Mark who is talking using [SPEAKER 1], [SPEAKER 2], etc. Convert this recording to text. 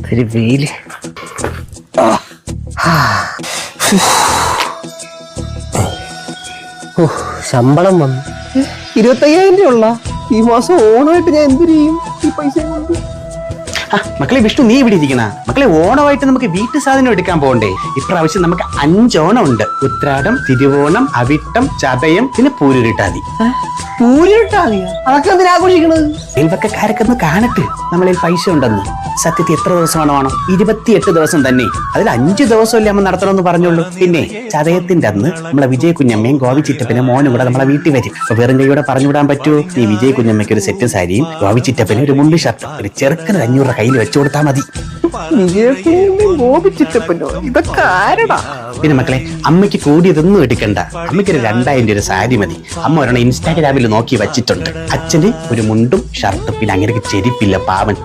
[SPEAKER 1] എന്തൊരു വെയില്. ശമ്പളം വന്നു 25,000 രൂപ ഉള്ള. ഈ മാസം ഓണമായിട്ട് ഞാൻ എന്ത് ചെയ്യും ഈ പൈസ കൊണ്ട്?
[SPEAKER 2] മക്കളെ വിഷ്ണു, നീ ഇവിടെ ഇരിക്കണ മക്കളെ. ഓണമായിട്ട് നമുക്ക് വീട്ടു സാധനം എടുക്കാൻ പോകണ്ടേ? ഇപ്രാവശ്യം നമുക്ക് 5 ഓണം ഉണ്ട്. ഉത്രാടം, തിരുവോണം, അവിട്ടം, ചതയം, പിന്നെ പൂരുരുട്ടാതി.
[SPEAKER 1] പൂരിട്ടാളിയാ? അതൊക്കെ എന്തിനാ ആഘോഷിക്കണത്?
[SPEAKER 2] അയൽവക്കക്കാരൊക്കെ ഒന്ന് കാണട്ടെ നമ്മളിൽ പൈസ ഉണ്ടെന്ന്. സത്യത്തിൽ എത്ര ദിവസമാണ് ഓണം? 28 ദിവസം തന്നെ. അതിൽ 5 ദിവസമല്ലേ നമ്മൾ നടത്തണമെന്ന് പറഞ്ഞുള്ളൂ. പിന്നെ ചതയത്തിന്റെ അന്ന് നമ്മളെ വിജയ കുഞ്ഞമ്മയും ഗോപി ചിറ്റപ്പനും മോനും കൂടെ നമ്മളെ വീട്ടിൽ വരും. അപ്പൊ വെറും കൈയോടെ പറഞ്ഞുവിടാൻ പറ്റുമോ? ഈ വിജയ കുഞ്ഞമ്മയ്ക്ക് ഒരു സെറ്റ് സാരിയും ഗോപി ചിറ്റപ്പനും ഒരു മുണ്ട് ഷർട്ടും ഒരു ചെറുക്കന് 500 രൂപ കയ്യിൽ വെച്ചു കൊടുത്താൽ മതി.
[SPEAKER 1] ഇതൊക്കെ ആരടാ?
[SPEAKER 2] പിന്നെ മക്കളെ, അമ്മയ്ക്ക് കൂടിയതൊന്നും എടുക്കണ്ട. അമ്മയ്ക്ക് ഒരു 2000 രൂപ സാരി മതി. അമ്മ ഒരെണ്ണം ഇൻസ്റ്റാഗ്രാമിൽ നോക്കി വെച്ചിട്ടുണ്ട്. അച്ഛന് ഒരു മുണ്ടും ഷർട്ടും, പിന്നെ അങ്ങനെ ചെരിപ്പില്ല പാവൻ.